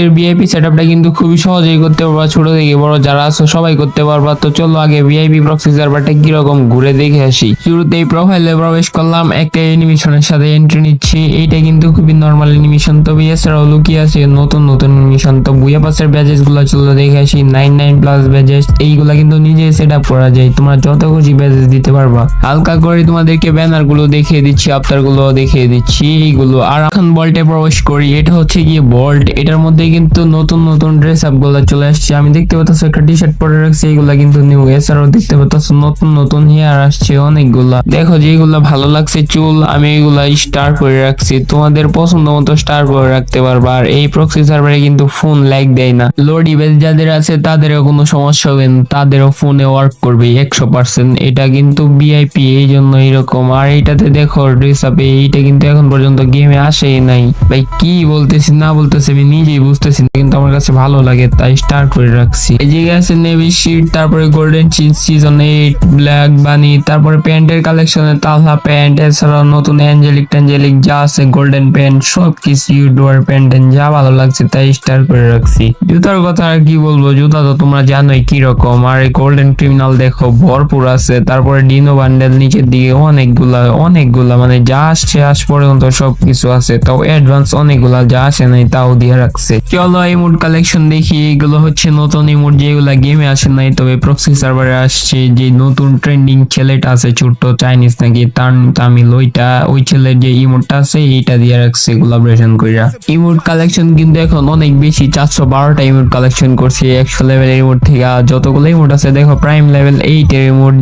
এর ভিআইপি সেটআপটা কিন্তু খুবই সহজেই করতে পারবা, ছোট থেকে বড় যারা আছো সবাই করতে পারবা। তো চলো আগে ভিআইপি প্রক্সি সার্ভারটা কিরকম ঘুরে দেখে আসি। শুরুতেই প্রোফাইলে প্রবেশ করলাম, একটা অ্যানিমেশনের সাথে এন্ট্রি নিচ্ছি। এইটা কিন্তু খুবই নরমাল অ্যানিমেশন, তবে এছাড়াও লুকিয়ে আছে নতুন নতুন অ্যানিমেশন। তো বুয়া পাসের ব্যাজেস গুলো চলো দেখে আসি। 99 প্লাস ব্যাজেস, এইগুলা কিন্তু নিজে সেটআপ করা যায়, তোমরা যত খুশি ব্যাজেস দিতে পারবা। হালকা করে তোমাদেরকে ব্যানার গুলো দেখিয়ে দিচ্ছি, আফতার গুলো দেখিয়ে দিচ্ছি এইগুলো। আর এখন বল্টে প্রবেশ করি, এটা হচ্ছে গিয়ে বল্ট। এটার মধ্যে কিন্তু নতুন নতুন ড্রেস আপ গুলো চলে আসছে। আমি দেখতে পাচ্ছি একটা টি শার্ট পরে রাখছি, এইগুলা কিন্তু নিউ। এছাড়াও দেখতে পাচ্ছি নতুন নতুন হেয়ার আসছে অনেকগুলা। দেখো যেগুলা ভালো লাগছে চুল, আমি এইগুলা স্টার করে রাখছি। তোমাদের পছন্দ মতো স্টার করে রাখতে পারবা। আর এই প্রক্সি সার্ভারে কিন্তু ফোন ল্যাগ দেয় না। লো ডিভাইস যাদের আছে তাদেরও কোনো সমস্যা হবে না, তাদেরও ফোনে ওয়ার্ক করবে 100%। এটা কিন্তু ভিআইপি, এই জন্য এরকম। আর এইটাতে দেখো ড্রেস আপে, এইটা কিন্তু এখন পর্যন্ত গেমে আসেই নাই। ভাই কি বলতেছি না বলতেছি আমি নিজেই বুঝতেছি না, কিন্তু আমার কাছে ভালো লাগে তাই স্টার করে রাখছি। এই জায়গায় আছে নেভি শিট, তারপরে গোল্ডেন চিজ সিজন 8, ব্ল্যাক বানি, তারপরে প্যান্টের কালেকশনে তালহা প্যান্ট, এছাড়াও নতুন অ্যাঞ্জেলিক ট্যাঞ্জেলিক যা আছে, গোল্ডেন প্যান্ট সবকিছু ইউডোয়ার প্যান্ট যা ভালো লাগছে তাই স্টার করে রাখছি। জুতার কথা আর কি বলবো, জুতা তো তোমরা জানোই কি রকম। আর এই গোল্ডেন ক্রিমিনাল দেখো ভরপুর আছে। তারপরে ডিনো বান্ডেল নিচের দিকে অনেকগুলা মানে যা আসছে আজ পর্যন্ত সবকিছু আছে। তাও অ্যাডভান্স অনেকগুলা যা আসে নাই তাও দিয়ে রাখছে। চলো ইমোট কালেকশন দেখি। এগুলো হচ্ছে নতুন ইমোট যেগুলা গেমে আসে নাই, তবে প্রক্সি সার্ভারে আসছে। যে নতুন ট্রেন্ডিং ছেলেটা আছে ছোট্ট চাইনিজ নাকি তামিল, ওই ছেলের যে ইমোটটা আছে এইটা দিয়ে রাখছে কোলাবোরেশন কইরা। ইমোট কালেকশন কিন্তু এখন অনেক বেশি, 412টা ইমোট কালেকশন করছে 100 লেভেলের ইমোট থেকে। যতগুলো ইমোট আছে দেখো প্রাইম লেভেল 8 এর ইমোট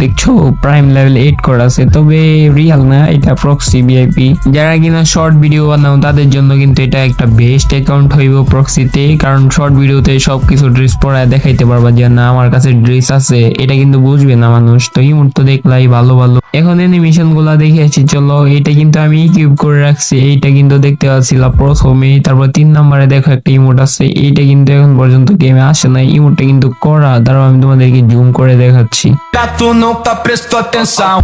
দেখছো প্রাইম লেভেল 8 করা আছে, তবে রিয়াল না, এটা প্রক্সি ভিআইপি। যারা কিনা শর্ট ভিডিও বানাও তাদের জন্য কিন্তু এটা একটা বেস্ট অ্যাকাউন্ট হইব প্রক্সিতে, কারণ শর্ট ভিডিওতে সবকিছু ড্রেস পরায় দেখাইতে পারবা যে না আমার কাছে ড্রেস আছে, এটা কিন্তু বুঝবে না মানুষ। তো ইমোট তো দেখলাই ভালো। এখন অ্যানিমেশন গুলা দেখে আসি চলো। এটা কিন্তু আমি কিউব করে রাখছি, এইটা কিন্তু দেখতে পাচ্ছিলাম প্রথমে। তারপর 3 নম্বরে দেখো একটা ইমোট আছে, এইটা কিন্তু এখন পর্যন্ত গেমে আসে নাই। ইমোটটা কিন্তু করা, দাঁড়াও আমি তোমাদেরকে জুম করে দেখাচ্ছি। Tu não tá presto atenção.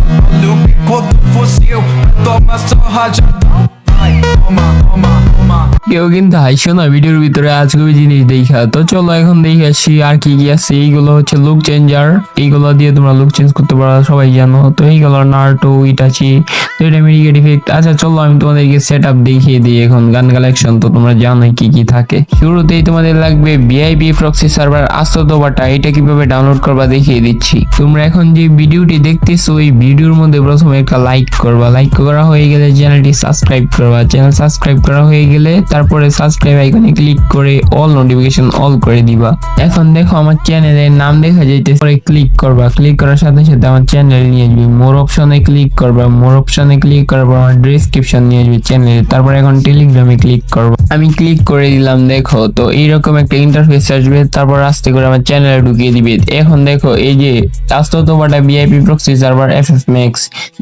No bico do fuzil, toma só rajadão. Vai, toma, toma, toma. কেউ কিন্তু হাইছো না ভিডিওর ভিতরে আজকে জিনিস দেখা। তো চলো এখন দেখে আসি আর কি কি আছে। এইগুলো হচ্ছে লুক চেঞ্জার, এইগুলো দিয়ে তোমরা লুক চেঞ্জ করতে পারো, সবাই জানো। তো এইগুলো নারুটো, ইটাচি, তো এটা মেডিকেট ইফেক্ট। আচ্ছা চলো আমি তোমাদেরকে সেটআপ দেখিয়ে দিই। এখন গান কালেকশন তো তোমরা জানোই কি কি থাকে। শুরুতেই তোমাদের লাগবে ভিআইপি প্রক্সি সার্ভার আস্ততবাটা, এটা কিভাবে ডাউনলোড করবা দেখিয়ে দিচ্ছি। তোমরা এখন যে ভিডিওটি দেখতেছো ওই ভিডিওর মধ্যে প্রথমে একটা লাইক করবা। লাইক করা হয়ে গেলে চ্যানেলটি সাবস্ক্রাইব করবা। চ্যানেল সাবস্ক্রাইব করা হয়ে গেলে তারপরে সাবস্ক্রাইব আইকনে ক্লিক করে অল নোটিফিকেশন অল করে দিবা। এখন দেখো আমার চ্যানেলের নাম দেখা যাইতেছে, পরে ক্লিক করবা। ক্লিক করার সাথে সাথে আমার চ্যানেল নিয়ে আসবে। মোর অপশনে ক্লিক করবা। মোর অপশনে ক্লিক করার পর আমার ডেসক্রিপশন নিয়ে আসবে চ্যানেলে। তারপর এখন টেলিগ্রামে ক্লিক করবা। আমি ক্লিক করে দিলাম, দেখো তো এইরকম একটা ইন্টারফেস আসবে। তারপর আস্তে করে আমার চ্যানেলে ঢুকিয়ে দিবে। এখন দেখো এই যে আস্ততবাটা VIP proxy server FF Max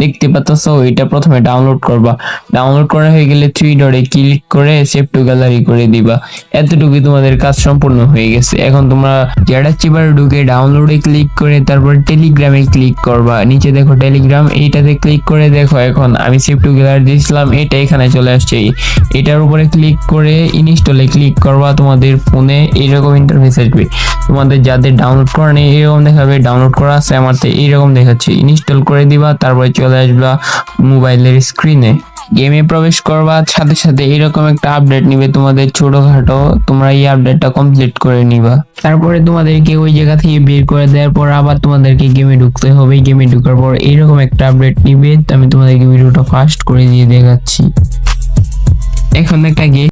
দেখতে পাচ্ছ, এটা প্রথমে ডাউনলোড করবা। ডাউনলোড করা হয়ে গেলে 3 ডটে ক্লিক করে সেভ টু গ্যালারি করে দিবা। এতটুকুই তোমাদের কাজ সম্পূর্ণ হয়ে গেছে। এখন তোমরা যেটা চিপারে ঢুকে ডাউনলোডে ক্লিক করে তারপর টেলিগ্রামে ক্লিক করবা। নিচে দেখো টেলিগ্রাম, এইটাতে ক্লিক করে দেখো এখন আমি সেভ টু গ্যালারি দিয়েছিলাম, এটা এখানে চলে আসছে। এটার উপরে ক্লিক করে ইনস্টলে ক্লিক করবা। তোমাদের ফোনে এরকম ইন্টারফেস আসবে। তোমাদের যাদের ডাউনলোড করা নেই এরকম দেখাবে, ডাউনলোড করা আছে আমার তো এইরকম দেখাচ্ছে। ইনস্টল করে দিবা, তারপরে চলে আসবা মোবাইলের স্ক্রিনে। গেমে প্রবেশ করবা, সাথে সাথে এরকম একটা আপডেট নিবে তোমাদের ছোটখাটো। তোমরা এই আপডেটটা কমপ্লিট করে নিবা। তারপরে তোমাদেরকে ওই জায়গা থেকে বের করে দেওয়ার পর আবার তোমাদেরকে গেমে ঢুকতে হবে। গেমে ঢোকার পর এরকম একটা আপডেট নিবে। আমি তোমাদেরকে ভিডিওটা ফাস্ট করে দিয়ে দেখাচ্ছি। এখন একটা